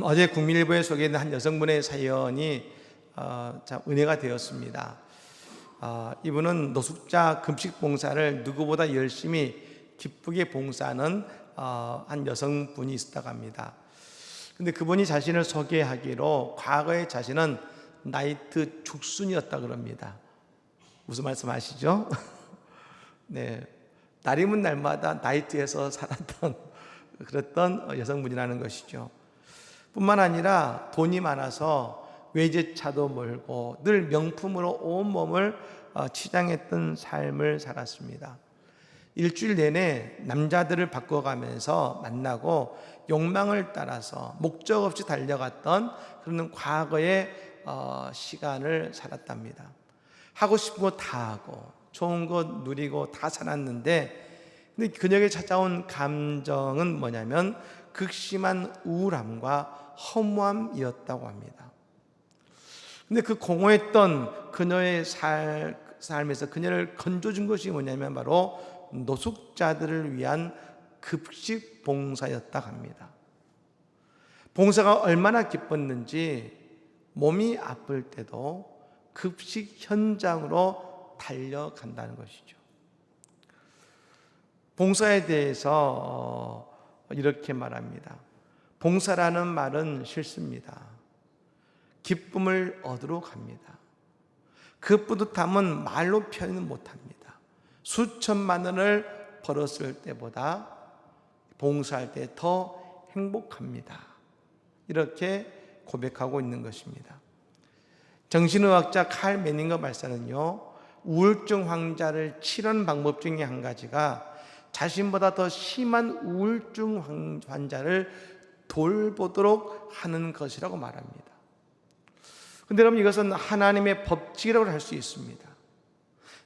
어제 국민일보에 소개된 한 여성분의 사연이 참 은혜가 되었습니다. 이분은 노숙자 금식 봉사를 누구보다 열심히 기쁘게 봉사하는 한 여성분이 있었다고 합니다. 근데 그분이 자신을 소개하기로 과거에 자신은 나이트 죽순이었다 그럽니다. 무슨 말씀 아시죠? 네, 날이면 날마다 나이트에서 살았던 그랬던 여성분이라는 것이죠. 뿐만 아니라 돈이 많아서 외제차도 몰고 늘 명품으로 온몸을 치장했던 삶을 살았습니다. 일주일 내내 남자들을 바꿔가면서 만나고 욕망을 따라서 목적 없이 달려갔던 그런 과거의 시간을 살았답니다. 하고 싶은 거 다 하고 좋은 거 누리고 다 살았는데, 근데 그녀에게 찾아온 감정은 뭐냐면 극심한 우울함과 허무함이었다고 합니다. 근데 그 공허했던 그녀의 삶에서 그녀를 건져준 것이 뭐냐면 바로 노숙자들을 위한 급식 봉사였다고 합니다. 봉사가 얼마나 기뻤는지 몸이 아플 때도 급식 현장으로 달려간다는 것이죠. 봉사에 대해서 이렇게 말합니다. 봉사라는 말은 싫습니다. 기쁨을 얻으러 갑니다. 그 뿌듯함은 말로 표현은 못합니다. 수천만 원을 벌었을 때보다 봉사할 때 더 행복합니다. 이렇게 고백하고 있는 것입니다. 정신의학자 칼 메닝거 박사는요, 우울증 환자를 치료하는 방법 중에 한 가지가 자신보다 더 심한 우울증 환자를 돌보도록 하는 것이라고 말합니다. 그런데 여러분, 이것은 하나님의 법칙이라고 할 수 있습니다.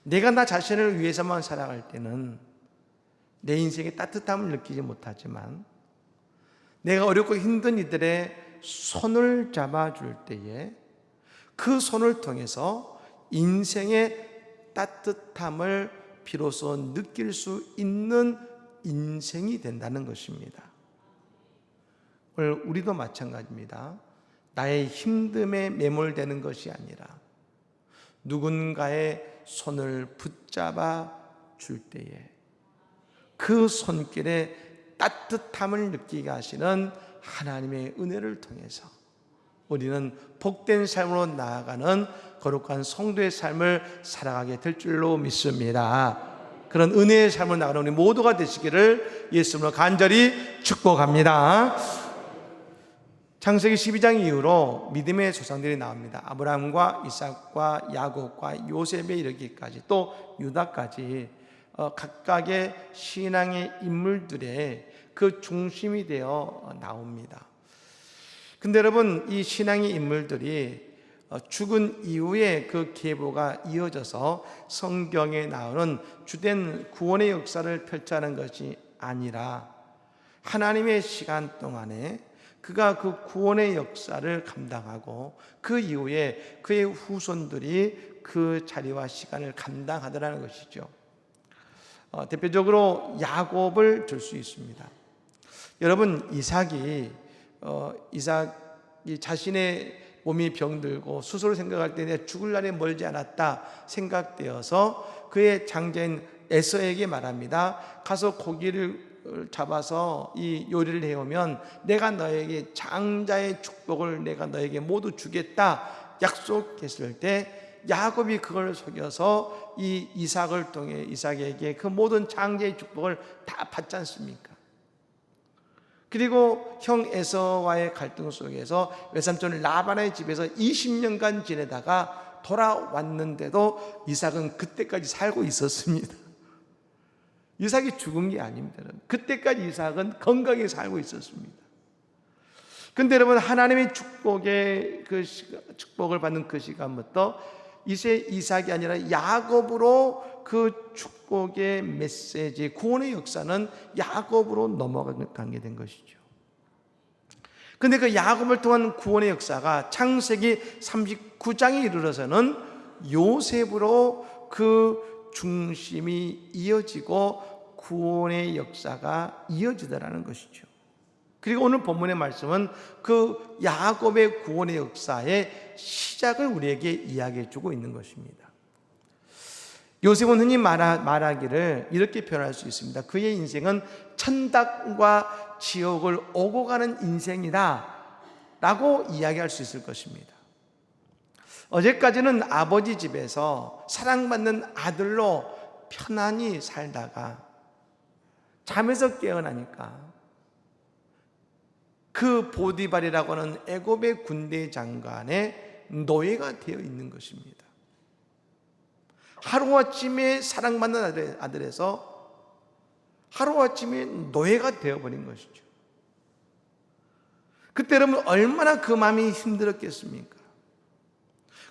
내가 나 자신을 위해서만 살아갈 때는 내 인생에 따뜻함을 느끼지 못하지만, 내가 어렵고 힘든 이들의 손을 잡아줄 때에 그 손을 통해서 인생의 따뜻함을 비로소 느낄 수 있는 인생이 된다는 것입니다. 오늘 우리도 마찬가지입니다. 나의 힘듦에 매몰되는 것이 아니라 누군가의 손을 붙잡아 줄 때에 그 손길에 따뜻함을 느끼게 하시는 하나님의 은혜를 통해서 우리는 복된 삶으로 나아가는 거룩한 성도의 삶을 살아가게 될 줄로 믿습니다. 그런 은혜의 삶을 나가는 우리 모두가 되시기를 예수님으로 간절히 축복합니다. 창세기 12장 이후로 믿음의 조상들이 나옵니다. 아브라함과 이삭과 야곱과 요셉에 이르기까지, 또 유다까지 각각의 신앙의 인물들의 그 중심이 되어 나옵니다. 근데 여러분, 이 신앙의 인물들이 죽은 이후에 그 계보가 이어져서 성경에 나오는 주된 구원의 역사를 펼쳐하는 것이 아니라 하나님의 시간 동안에 그가 그 구원의 역사를 감당하고 그 이후에 그의 후손들이 그 자리와 시간을 감당하더라는 것이죠. 대표적으로 야곱을 들 수 있습니다. 여러분, 이삭이 자신의 몸이 병들고 스스로 생각할 때 내가 죽을 날이 멀지 않았다 생각되어서 그의 장자인 에서에게 말합니다. 가서 고기를 잡아서 이 요리를 해오면 내가 너에게 장자의 축복을 내가 너에게 모두 주겠다 약속했을 때, 야곱이 그걸 속여서 이 이삭을 통해 이삭에게 그 모든 장자의 축복을 다 받지 않습니까? 그리고 형 에서와의 갈등 속에서 외삼촌 라반의 집에서 20년간 지내다가 돌아왔는데도 이삭은 그때까지 살고 있었습니다. 이삭이 죽은 게 아닙니다. 그때까지 이삭은 건강히 살고 있었습니다. 그런데 여러분, 하나님의 축복을 받는 그 시간부터 이제 이삭이 아니라 야곱으로 그 축복의 메시지, 구원의 역사는 야곱으로 넘어가게 된 것이죠. 그런데 그 야곱을 통한 구원의 역사가 창세기 39장에 이르러서는 요셉으로 그 중심이 이어지고 구원의 역사가 이어지더라는 것이죠. 그리고 오늘 본문의 말씀은 그 야곱의 구원의 역사의 시작을 우리에게 이야기해 주고 있는 것입니다. 요셉은 흔히 말하기를 이렇게 표현할 수 있습니다. 그의 인생은 천당과 지옥을 오고 가는 인생이다 라고 이야기할 수 있을 것입니다. 어제까지는 아버지 집에서 사랑받는 아들로 편안히 살다가 잠에서 깨어나니까 그 보디발이라고 하는 애굽의 군대 장관의 노예가 되어 있는 것입니다. 하루아침에 사랑받는 아들에서 하루아침에 노예가 되어버린 것이죠. 그때 여러분 얼마나 그 마음이 힘들었겠습니까?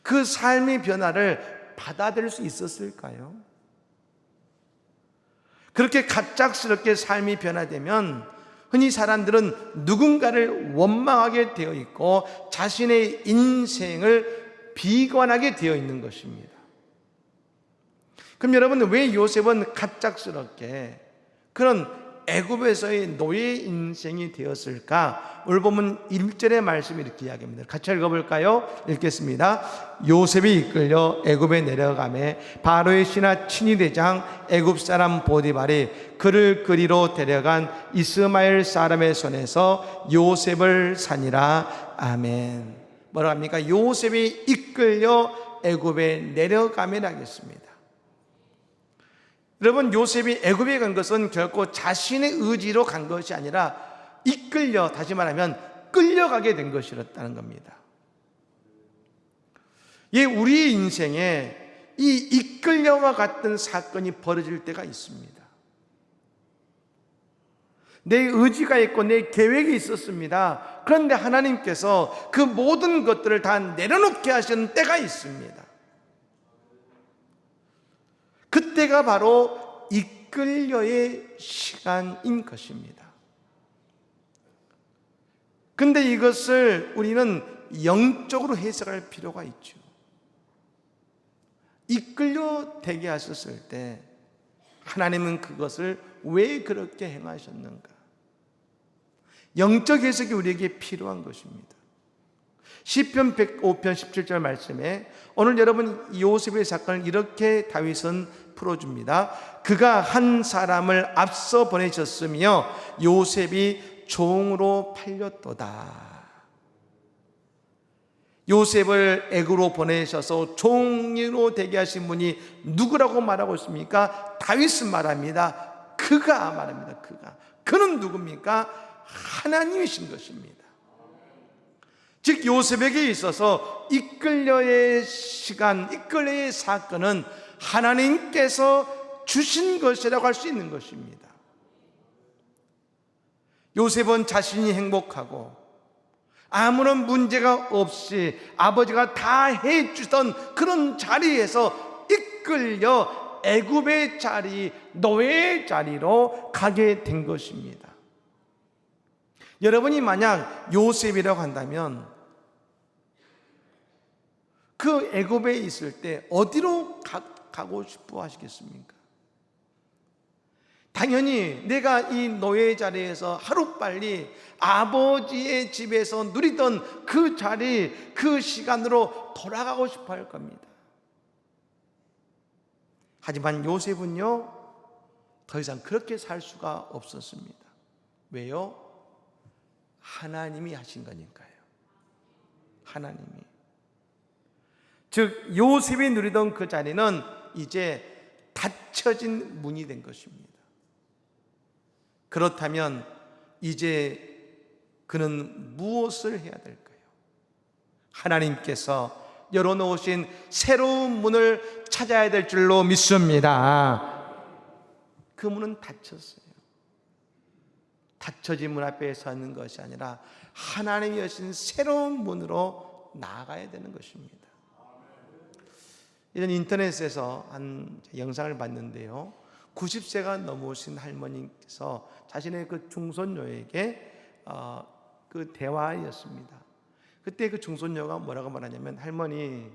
그 삶의 변화를 받아들일 수 있었을까요? 그렇게 갑작스럽게 삶이 변화되면 흔히 사람들은 누군가를 원망하게 되어 있고 자신의 인생을 비관하게 되어 있는 것입니다. 그럼 여러분, 왜 요셉은 갑작스럽게 그런 애굽에서의 노예 인생이 되었을까? 오늘 보면 1절의 말씀이 이렇게 이야기합니다. 같이 읽어볼까요? 읽겠습니다. 요셉이 이끌려 애굽에 내려가매 바로의 신하 친위 대장 애굽 사람 보디발이 그를 그리로 데려간 이스마엘 사람의 손에서 요셉을 산이라. 아멘. 뭐라고 합니까? 요셉이 이끌려 애굽에 내려가면 하겠습니다. 여러분, 요셉이 애굽에 간 것은 결코 자신의 의지로 간 것이 아니라 이끌려, 다시 말하면 끌려가게 된 것이었다는 겁니다. 예, 우리의 인생에 이 이끌려와 같은 사건이 벌어질 때가 있습니다. 내 의지가 있고 내 계획이 있었습니다. 그런데 하나님께서 그 모든 것들을 다 내려놓게 하시는 때가 있습니다. 그때가 바로 이끌려의 시간인 것입니다. 근데 이것을 우리는 영적으로 해석할 필요가 있죠. 이끌려 되게 하셨을 때 하나님은 그것을 왜 그렇게 행하셨는가? 영적 해석이 우리에게 필요한 것입니다. 시편 105편 17절 말씀에 오늘 여러분 요셉의 사건을 이렇게 다윗은 풀어줍니다. 그가 한 사람을 앞서 보내셨으며 요셉이 종으로 팔렸도다. 요셉을 애굽으로 보내셔서 종으로 되게 하신 분이 누구라고 말하고 있습니까? 다윗은 말합니다. 그가 말합니다. 그는 누굽니까? 하나님이신 것입니다. 즉 요셉에게 있어서 이끌려의 시간, 이끌려의 사건은 하나님께서 주신 것이라고 할 수 있는 것입니다. 요셉은 자신이 행복하고 아무런 문제가 없이 아버지가 다 해주던 그런 자리에서 이끌려 애굽의 자리, 노예의 자리로 가게 된 것입니다. 여러분이 만약 요셉이라고 한다면 그 애굽에 있을 때 어디로 가고 싶어 하시겠습니까? 당연히 내가 이 노예 자리에서 하루빨리 아버지의 집에서 누리던 그 자리, 그 시간으로 돌아가고 싶어 할 겁니다. 하지만 요셉은요, 더 이상 그렇게 살 수가 없었습니다. 왜요? 하나님이 하신 거니까요. 하나님이. 즉 요셉이 누리던 그 자리는 이제 닫혀진 문이 된 것입니다. 그렇다면 이제 그는 무엇을 해야 될까요? 하나님께서 열어놓으신 새로운 문을 찾아야 될 줄로 믿습니다. 그 문은 닫혔어요. 닫혀진 문 앞에 서 있는 것이 아니라 하나님이 여신 새로운 문으로 나아가야 되는 것입니다. 이런 인터넷에서 한 영상을 봤는데요, 90세가 넘으신 할머니께서 자신의 그 중손녀에게 그 대화였습니다. 그때 그 중손녀가 뭐라고 말하냐면, 할머니,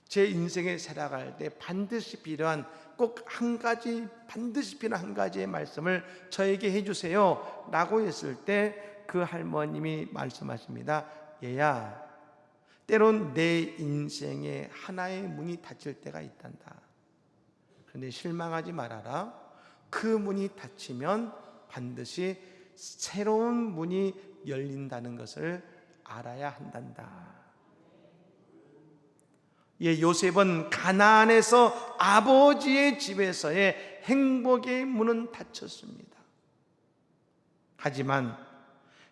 제 인생에 살아갈 때 반드시 필요한 꼭 한 가지, 반드시 필요한 한 가지의 말씀을 저에게 해주세요 라고 했을 때 그 할머님이 말씀하십니다. 얘야, 때론 내 인생에 하나의 문이 닫힐 때가 있단다. 그런데 실망하지 말아라. 그 문이 닫히면 반드시 새로운 문이 열린다는 것을 알아야 한단다. 예, 요셉은 가나안에서 아버지의 집에서의 행복의 문은 닫혔습니다. 하지만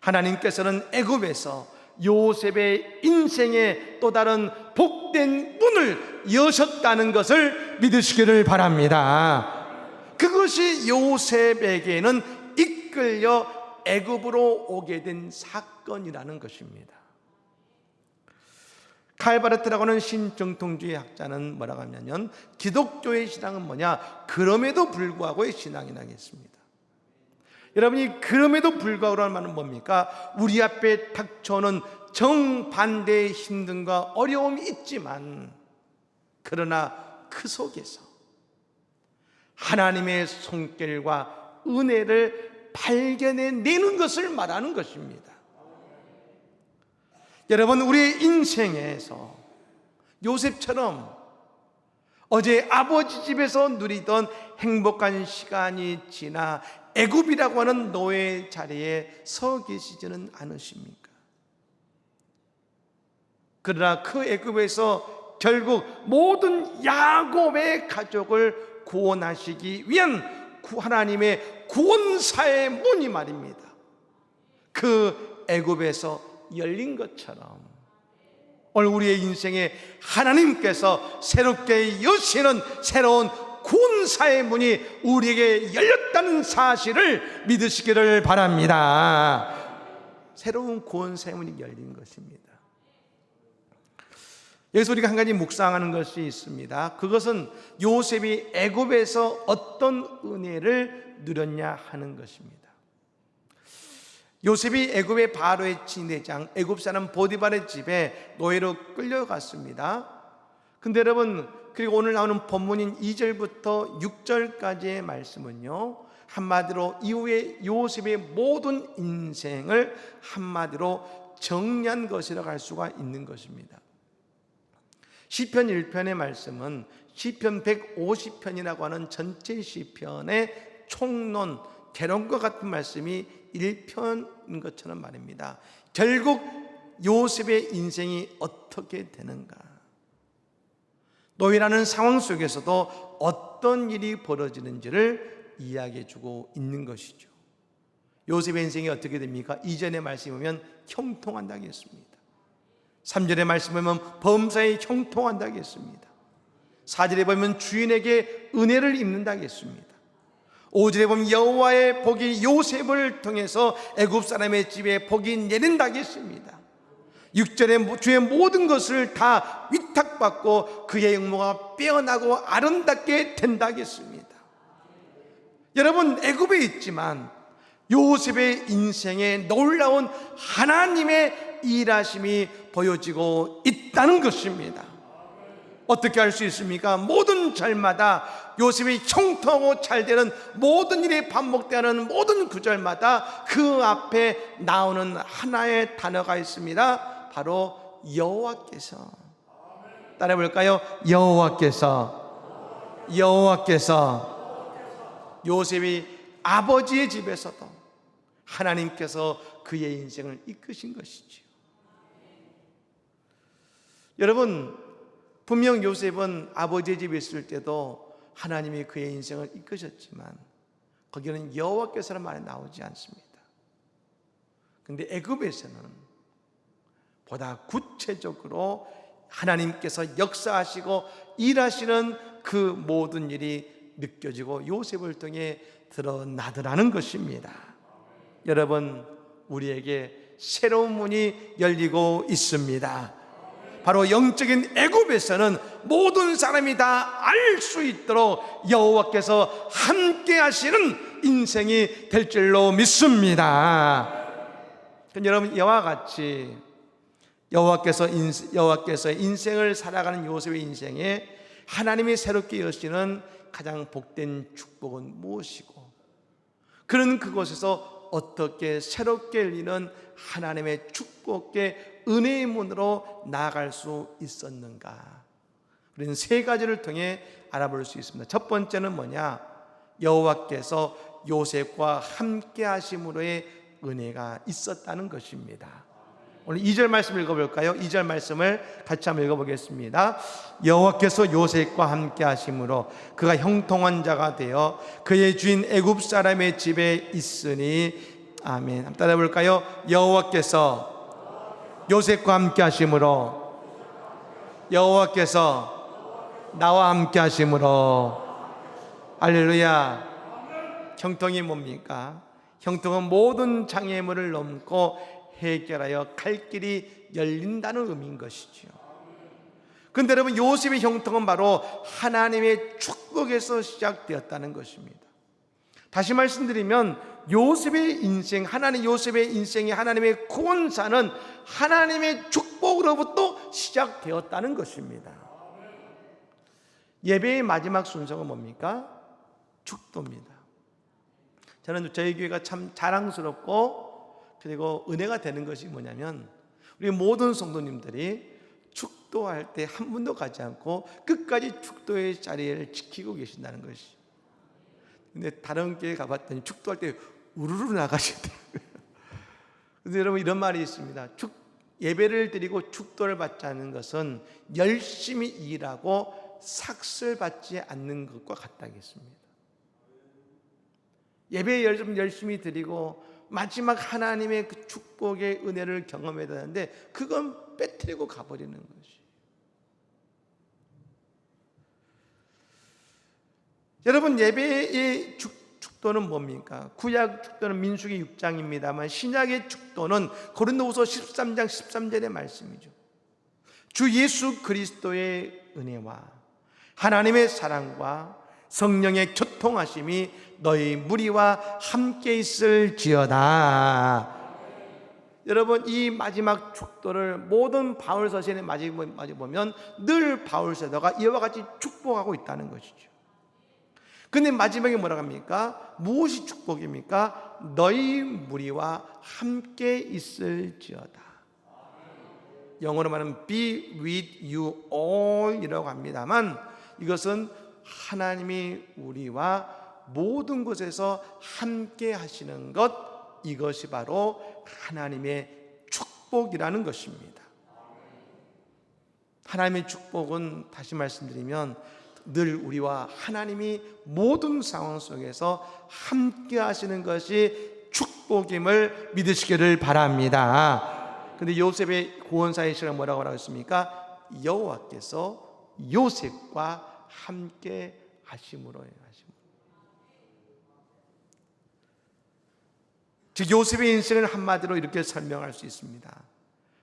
하나님께서는 애굽에서 요셉의 인생에 또 다른 복된 문을 여셨다는 것을 믿으시기를 바랍니다. 그것이 요셉에게는 이끌려 애굽으로 오게 된 사건이라는 것입니다. 칼 바르트라고 하는 신정통주의 학자는 뭐라고 하냐면, 기독교의 신앙은 뭐냐? 그럼에도 불구하고의 신앙이라고 했습니다. 여러분이 그럼에도 불구하고라는 말은 뭡니까? 우리 앞에 닥쳐오는 정반대의 힘듦과 어려움이 있지만, 그러나 그 속에서 하나님의 손길과 은혜를 발견해내는 것을 말하는 것입니다. 여러분, 우리의 인생에서 요셉처럼 어제 아버지 집에서 누리던 행복한 시간이 지나 애굽이라고 하는 노예 자리에 서 계시지는 않으십니까? 그러나 그 애굽에서 결국 모든 야곱의 가족을 구원하시기 위한 하나님의 구원사의 문이 말입니다, 그 애굽에서 열린 것처럼 오늘 우리의 인생에 하나님께서 새롭게 여시는 새로운 구원사의 문이 우리에게 열렸다는 사실을 믿으시기를 바랍니다. 새로운 구원사의 문이 열린 것입니다. 여기서 우리가 한 가지 묵상하는 것이 있습니다. 그것은 요셉이 애굽에서 어떤 은혜를 누렸냐 하는 것입니다. 요셉이 애굽의 바로의 지내장, 애굽 사람 보디발의 집에 노예로 끌려갔습니다. 근데 여러분, 그리고 오늘 나오는 본문인 2절부터 6절까지의 말씀은요, 한마디로 이후에 요셉의 모든 인생을 한마디로 정리한 것이라고 할 수가 있는 것입니다. 시편 1편의 말씀은 시편 150편이라고 하는 전체 시편의 총론, 개론과 같은 말씀이 1편인 것처럼 말입니다. 결국 요셉의 인생이 어떻게 되는가, 노예라는 상황 속에서도 어떤 일이 벌어지는지를 이야기해 주고 있는 것이죠. 요셉의 인생이 어떻게 됩니까? 2절의 말씀에 보면 형통한다고 했습니다. 3절의 말씀에 보면 범사에 형통한다고 했습니다. 4절에 보면 주인에게 은혜를 입는다고 했습니다. 5절에 보면 여호와의 복이 요셉을 통해서 애굽 사람의 집에 복이 내린다고 했습니다. 6절에 주의 모든 것을 다 위탁받고 그의 영모가 빼어나고 아름답게 된다고 했습니다. 여러분, 애굽에 있지만 요셉의 인생에 놀라운 하나님의 일하심이 보여지고 있다는 것입니다. 어떻게 할 수 있습니까? 모든 절마다 요셉이 형통하고 잘되는 모든 일이 반복되는 모든 구절마다 그 앞에 나오는 하나의 단어가 있습니다. 바로 여호와께서. 따라해 볼까요? 여호와께서. 여호와께서. 요셉이 아버지의 집에서도 하나님께서 그의 인생을 이끄신 것이지요. 여러분, 분명 요셉은 아버지의 집에 있을 때도 하나님이 그의 인생을 이끄셨지만 거기는 여호와께서는 말이 나오지 않습니다. 그런데 애굽에서는 보다 구체적으로 하나님께서 역사하시고 일하시는 그 모든 일이 느껴지고 요셉을 통해 드러나더라는 것입니다. 여러분, 우리에게 새로운 문이 열리고 있습니다. 바로 영적인 애굽에서는 모든 사람이 다 알 수 있도록 여호와께서 함께 하시는 인생이 될 줄로 믿습니다. 여러분, 이와 같이 여호와께서 인생을 살아가는 요셉의 인생에 하나님이 새롭게 여시는 가장 복된 축복은 무엇이고, 그는 그곳에서 어떻게 새롭게 열리는 하나님의 축복의 은혜의 문으로 나아갈 수 있었는가? 우리는 세 가지를 통해 알아볼 수 있습니다. 첫 번째는 뭐냐? 여호와께서 요셉과 함께 하심으로의 은혜가 있었다는 것입니다. 오늘 2절 말씀 읽어볼까요? 2절 말씀을 같이 한번 읽어보겠습니다. 여호와께서 요셉과 함께 하심으로 그가 형통한 자가 되어 그의 주인 애굽 사람의 집에 있으니. 아멘. 한번 따라해 볼까요? 여호와께서 요셉과 함께 하심으로, 여호와께서 나와 함께 하심으로. 할렐루야. 형통이 뭡니까? 형통은 모든 장애물을 넘고 해결하여 갈 길이 열린다는 의미인 것이죠. 그런데 여러분, 요셉의 형통은 바로 하나님의 축복에서 시작되었다는 것입니다. 다시 말씀드리면 요셉의 인생, 요셉의 인생이 하나님의 구원사는 하나님의 축복으로부터 시작되었다는 것입니다. 예배의 마지막 순서가 뭡니까? 축도입니다. 저는 저희 교회가 참 자랑스럽고 그리고 은혜가 되는 것이 뭐냐면, 우리 모든 성도님들이 축도할 때 한 분도 가지 않고 끝까지 축도의 자리를 지키고 계신다는 것이. 근데 다른 교회 가봤더니 축도할 때 우르르 나가시더라고요. 그런데 여러분, 이런 말이 있습니다. 예배를 드리고 축도를 받지 않는 것은 열심히 일하고 삭슬 받지 않는 것과 같다겠습니다. 예배 열심히 드리고 마지막 하나님의 그 축복의 은혜를 경험해야 되는데 그건 빼뜨리고 가버리는 것이. 여러분, 예배의 축도는 뭡니까? 구약 축도는 민수기 6장입니다만 신약의 축도는 고린도후서 13장 13절의 말씀이죠. 주 예수 그리스도의 은혜와 하나님의 사랑과 성령의 교통하심이 너희 무리와 함께 있을지어다. 여러분, 이 마지막 축도를 모든 바울 서신에 마지막에 보면 늘 바울 사도가 이와 같이 축복하고 있다는 것이죠. 근데 마지막에 뭐라고 합니까? 무엇이 축복입니까? 너희 무리와 함께 있을지어다. 영어로 말하면 be with you all 이라고 합니다만, 이것은 하나님이 우리와 모든 곳에서 함께 하시는 것, 이것이 바로 하나님의 축복이라는 것입니다. 하나님의 축복은 다시 말씀드리면 늘 우리와 하나님이 모든 상황 속에서 함께 하시는 것이 축복임을 믿으시기를 바랍니다. 그런데 요셉의 구원사의 시간 뭐라고 했습니까? 여호와께서 요셉과 함께 하심으로예요. 즉 요셉의 인생을 한마디로 이렇게 설명할 수 있습니다.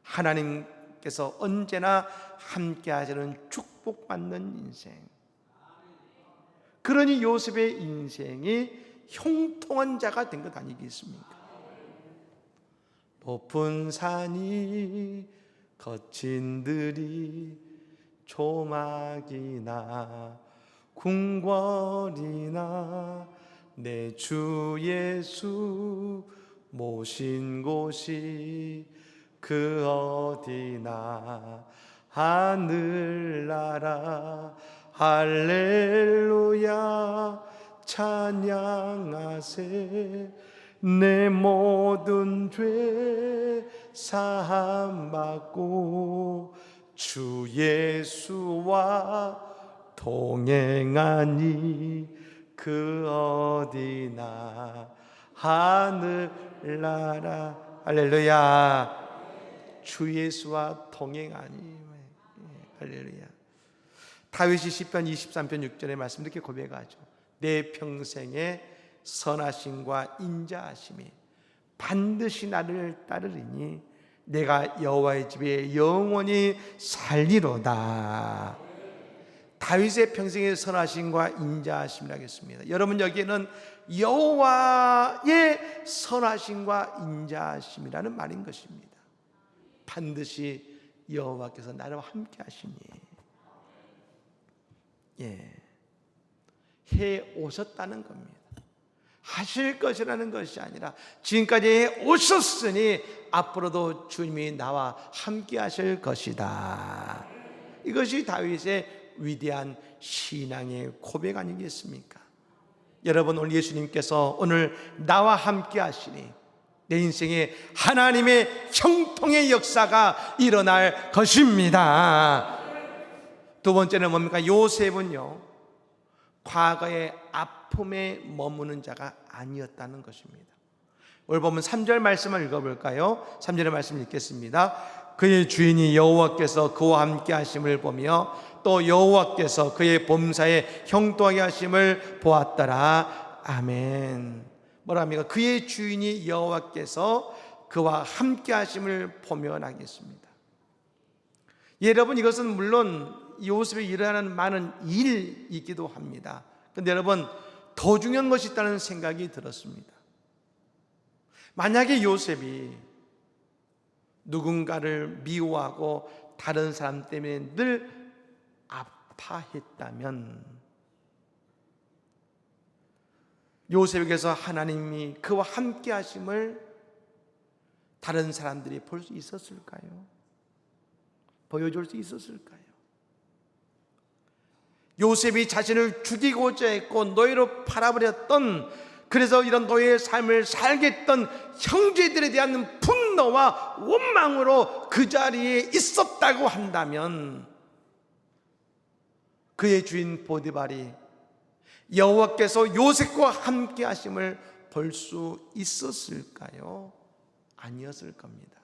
하나님께서 언제나 함께 하시는 축복받는 인생. 그러니 요셉의 인생이 형통한 자가 된 것 아니겠습니까? 높은 산이 거친 들이 조막이나 궁궐이나 내 주 예수 모신 곳이 그 어디나 하늘나라 할렐루야 찬양하세 내 모든 죄 사함받고 주 예수와 동행하니 그 어디나 하늘나라 할렐루야 주 예수와 동행하니 할렐루야. 다윗이 시편 23편 6절의 말씀 이렇게 고백하죠. 내 평생에 선하심과 인자하심이 반드시 나를 따르리니 내가 여호와의 집에 영원히 살리로다. 다윗의 평생의 선하심과 인자하심이라고 했습니다. 여러분, 여기에는 여호와의 선하심과 인자하심이라는 말인 것입니다. 반드시 여호와께서 나와 함께 하시니 해 오셨다는 겁니다. 하실 것이라는 것이 아니라 지금까지 오셨으니 앞으로도 주님이 나와 함께 하실 것이다. 이것이 다윗의 위대한 신앙의 고백 아니겠습니까? 여러분, 오늘 예수님께서 오늘 나와 함께 하시니 내 인생에 하나님의 형통의 역사가 일어날 것입니다. 두 번째는 뭡니까? 요셉은요, 과거의 아픔에 머무는 자가 아니었다는 것입니다. 오늘 보면 3절 말씀을 읽어볼까요? 3절의 말씀 읽겠습니다. 그의 주인이 여호와께서 그와 함께 하심을 보며 또 여호와께서 그의 범사에 형통하게 하심을 보았더라. 아멘. 뭐랍니까? 그의 주인이 여호와께서 그와 함께 하심을 보며 하겠습니다. 여러분, 이것은 물론 요셉이 일어나는 많은 일이기도 합니다. 그런데 여러분, 더 중요한 것이 있다는 생각이 들었습니다. 만약에 요셉이 누군가를 미워하고 다른 사람 때문에 늘 아파했다면, 요셉에게서 하나님이 그와 함께 하심을 다른 사람들이 볼 수 있었을까요? 보여줄 수 있었을까요? 요셉이 자신을 죽이고자 했고 노예로 팔아버렸던, 그래서 이런 노예의 삶을 살겠던 형제들에 대한 분노와 원망으로 그 자리에 있었다고 한다면, 그의 주인 보디발이 여호와께서 요셉과 함께 하심을 볼 수 있었을까요? 아니었을 겁니다.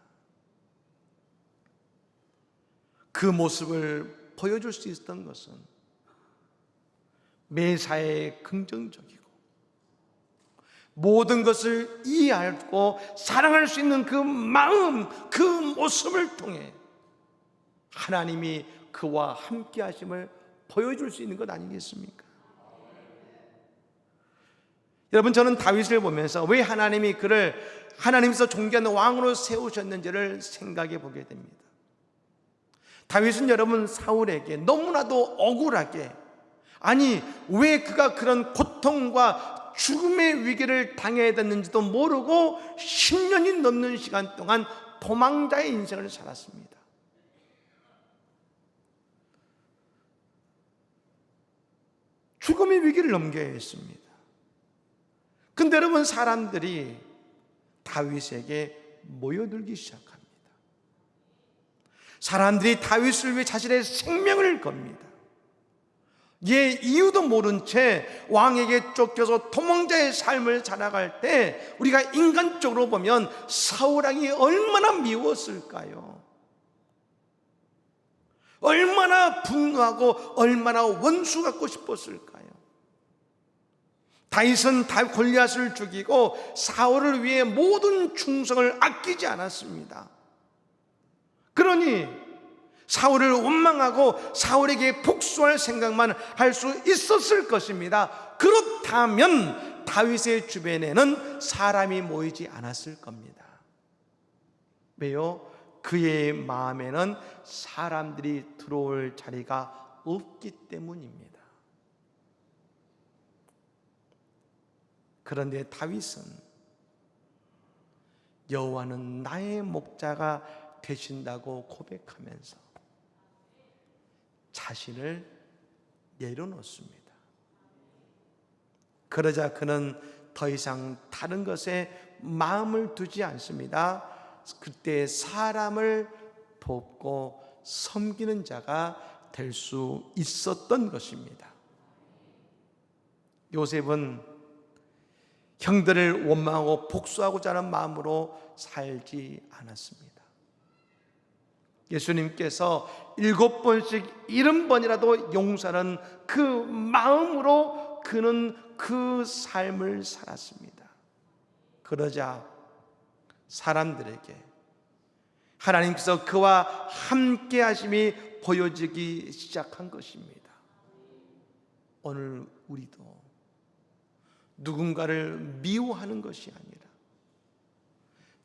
그 모습을 보여줄 수 있었던 것은 매사에 긍정적이고 모든 것을 이해하고 사랑할 수 있는 그 마음, 그 모습을 통해 하나님이 그와 함께 하심을 보여줄 수 있는 것 아니겠습니까? 여러분, 저는 다윗을 보면서 왜 하나님이 그를 하나님께서 존귀한 왕으로 세우셨는지를 생각해 보게 됩니다. 다윗은 여러분, 사울에게 너무나도 억울하게, 아니 왜 그가 그런 고통과 죽음의 위기를 당해야 됐는지도 모르고 10년이 넘는 시간 동안 도망자의 인생을 살았습니다. 죽음의 위기를 넘겨야 했습니다. 근데 여러분, 사람들이 다윗에게 모여들기 시작합니다. 사람들이 다윗을 위해 자신의 생명을 겁니다. 이유도 모른 채 왕에게 쫓겨서 도망자의 삶을 살아갈 때 우리가 인간적으로 보면 사울왕이 얼마나 미웠을까요? 얼마나 분노하고 얼마나 원수 갖고 싶었을까요? 다윗은 골리앗을 죽이고 사울을 위해 모든 충성을 아끼지 않았습니다. 그러니 사울을 원망하고 사울에게 복수할 생각만 할 수 있었을 것입니다. 그렇다면 다윗의 주변에는 사람이 모이지 않았을 겁니다. 왜요? 그의 마음에는 사람들이 들어올 자리가 없기 때문입니다. 그런데 다윗은 여호와는 나의 목자가 되신다고 고백하면서 자신을 내려놓습니다. 그러자 그는 더 이상 다른 것에 마음을 두지 않습니다. 그때 사람을 돕고 섬기는 자가 될 수 있었던 것입니다. 요셉은 형들을 원망하고 복수하고자 하는 마음으로 살지 않았습니다. 예수님께서 7번씩 70번이라도 용서하는 그 마음으로 그는 그 삶을 살았습니다. 그러자 사람들에게 하나님께서 그와 함께 하심이 보여지기 시작한 것입니다. 오늘 우리도 누군가를 미워하는 것이 아니라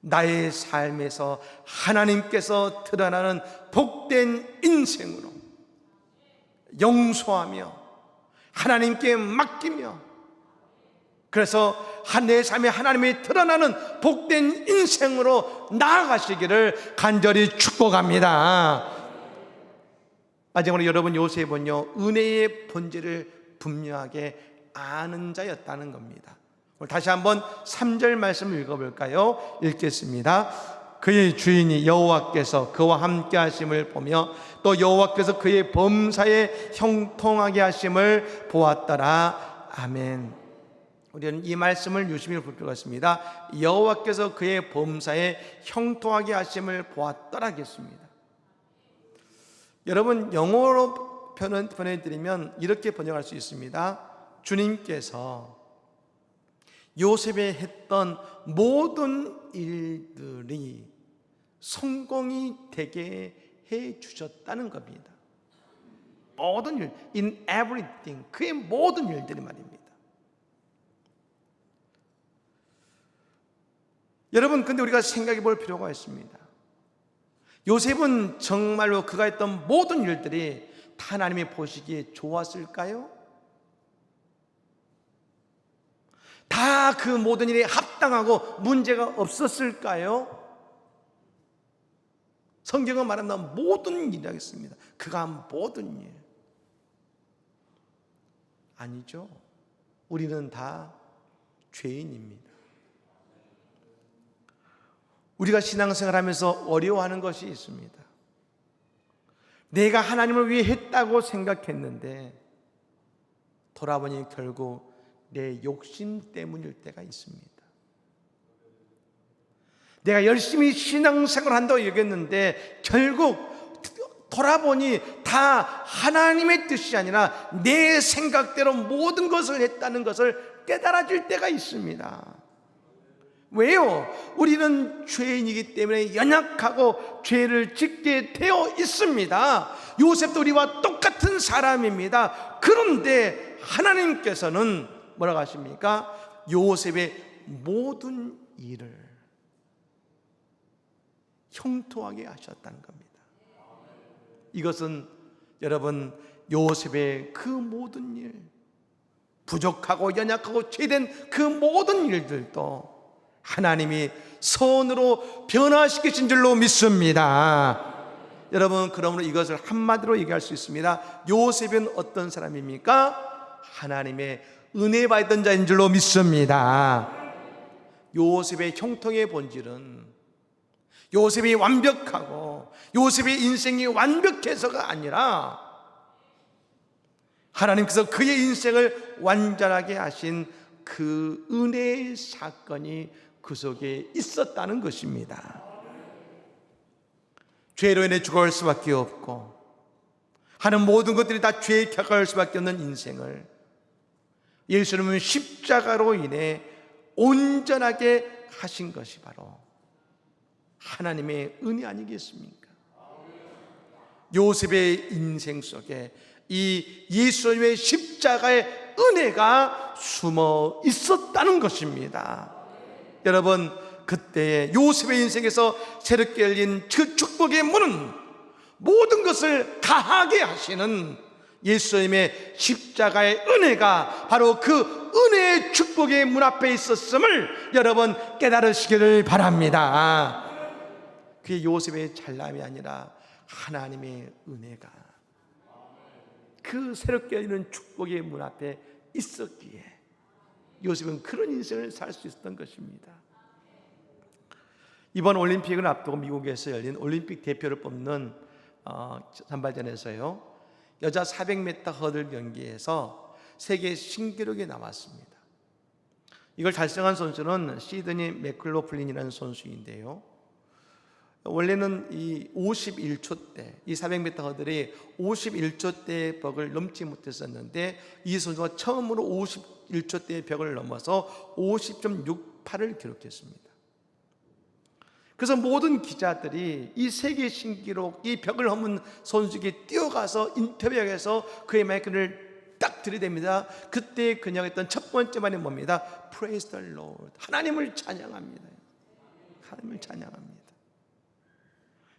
나의 삶에서 하나님께서 드러나는 복된 인생으로 용서하며 하나님께 맡기며 그래서 내 삶에 하나님이 드러나는 복된 인생으로 나아가시기를 간절히 축복합니다. 마지막으로 여러분, 요셉은요, 은혜의 본질을 분명하게 아는 자였다는 겁니다. 오늘 다시 한번 3절 말씀을 읽어볼까요? 읽겠습니다. 그의 주인이 여호와께서 그와 함께 하심을 보며 또 여호와께서 그의 범사에 형통하게 하심을 보았더라. 아멘. 우리는 이 말씀을 유심히 볼 필요가 있습니다. 여호와께서 그의 범사에 형통하게 하심을 보았더라 하겠습니다. 여러분, 영어로 번역해드리면 이렇게 번역할 수 있습니다. 주님께서 요셉이 했던 모든 일들이 성공이 되게 해 주셨다는 겁니다. 모든 일, in everything, 그의 모든 일들이 말입니다. 여러분, 근데 우리가 생각해 볼 필요가 있습니다. 요셉은 정말로 그가 했던 모든 일들이 다 하나님이 보시기에 좋았을까요? 다 그 모든 일이 합당하고 문제가 없었을까요? 성경은 말한다 모든 일이라고 했습니다. 그가 한 모든 일. 아니죠. 우리는 다 죄인입니다. 우리가 신앙생활하면서 어려워하는 것이 있습니다. 내가 하나님을 위해 했다고 생각했는데 돌아보니 결국 내 욕심 때문일 때가 있습니다. 내가 열심히 신앙생활을 한다고 여겼는데 결국 돌아보니 다 하나님의 뜻이 아니라 내 생각대로 모든 것을 했다는 것을 깨달아질 때가 있습니다. 왜요? 우리는 죄인이기 때문에 연약하고 죄를 짓게 되어 있습니다. 요셉도 우리와 똑같은 사람입니다. 그런데 하나님께서는 뭐라고 하십니까? 요셉의 모든 일을 형통하게 하셨다는 겁니다. 이것은 여러분, 요셉의 그 모든 일, 부족하고 연약하고 죄된 그 모든 일들도 하나님이 선으로 변화시키신 줄로 믿습니다. 여러분, 그러므로 이것을 한마디로 얘기할 수 있습니다. 요셉은 어떤 사람입니까? 하나님의 은혜 받던 자인 줄로 믿습니다. 요셉의 형통의 본질은 요셉이 완벽하고 요셉의 인생이 완벽해서가 아니라 하나님께서 그의 인생을 완전하게 하신 그 은혜의 사건이 그 속에 있었다는 것입니다. 죄로 인해 죽어갈 수밖에 없고 하는 모든 것들이 다 죄에 격할 수밖에 없는 인생을 예수님은 십자가로 인해 온전하게 하신 것이 바로 하나님의 은혜 아니겠습니까? 요셉의 인생 속에 이 예수님의 십자가의 은혜가 숨어 있었다는 것입니다. 여러분, 그때 요셉의 인생에서 새롭게 열린 그 축복의 문은 모든 것을 다하게 하시는 예수님의 십자가의 은혜가 바로 그 은혜의 축복의 문 앞에 있었음을 여러분 깨달으시기를 바랍니다. 그게 요셉의 잘남이 아니라 하나님의 은혜가 그 새롭게 열리는 축복의 문 앞에 있었기에 요셉은 그런 인생을 살 수 있었던 것입니다. 이번 올림픽을 앞두고 미국에서 열린 올림픽 대표를 뽑는 단발전에서요, 여자 400m 허들 경기에서 세계 신기록이 나왔습니다. 이걸 달성한 선수는 시드니 맥클로플린이라는 선수인데요, 원래는 이 51초 때, 이 400m 허들이 51초 대의 벽을 넘지 못했었는데 이 선수가 처음으로 51초 대의 벽을 넘어서 50.68을 기록했습니다. 그래서 모든 기자들이 이 세계 신기록, 이 벽을 넘은 선수에게 뛰어가서 인터뷰에서 그의 마이크를 딱 들이댑니다. 그때 그녀가 했던 첫 번째 말이 뭡니다? Praise the Lord. 하나님을 찬양합니다. 하나님을 찬양합니다.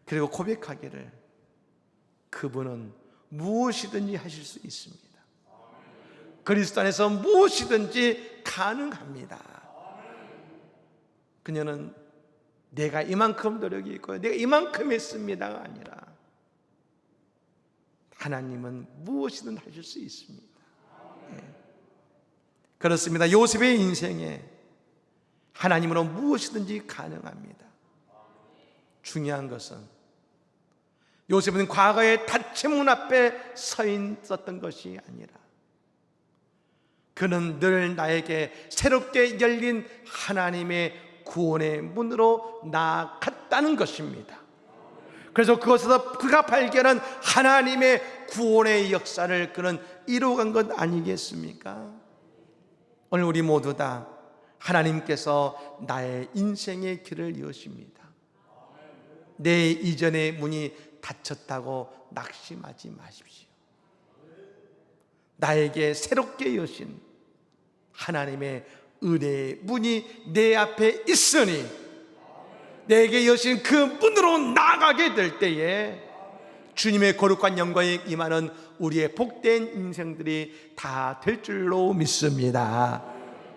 그리고 고백하기를 그분은 무엇이든지 하실 수 있습니다. 그리스도 안에서 무엇이든지 가능합니다. 그녀는 내가 이만큼 노력이 있고요, 내가 이만큼 했습니다가 아니라 하나님은 무엇이든 하실 수 있습니다. 그렇습니다. 요셉의 인생에 하나님으로 무엇이든지 가능합니다. 중요한 것은 요셉은 과거의 닫힌 문 앞에 서 있었던 것이 아니라 그는 늘 나에게 새롭게 열린 하나님의 구원의 문으로 나아갔다는 것입니다. 그래서 그것에서 그가 발견한 하나님의 구원의 역사를 그는 이루어간 것 아니겠습니까? 오늘 우리 모두 다 하나님께서 나의 인생의 길을 여십니다. 내 이전의 문이 닫혔다고 낙심하지 마십시오. 나에게 새롭게 여신 하나님의 은혜의 문이 내 앞에 있으니 내게 여신 그 문으로 나아가게 될 때에 주님의 거룩한 영광에 임하는 우리의 복된 인생들이 다 될 줄로 믿습니다.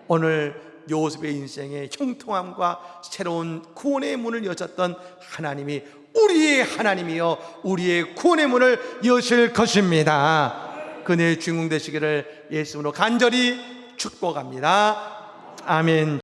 오늘 요셉의 인생의 형통함과 새로운 구원의 문을 여셨던 하나님이 우리의 하나님이요 우리의 구원의 문을 여실 것입니다. 그네의 주인공 되시기를 예수님으로 간절히 축복합니다. 아멘.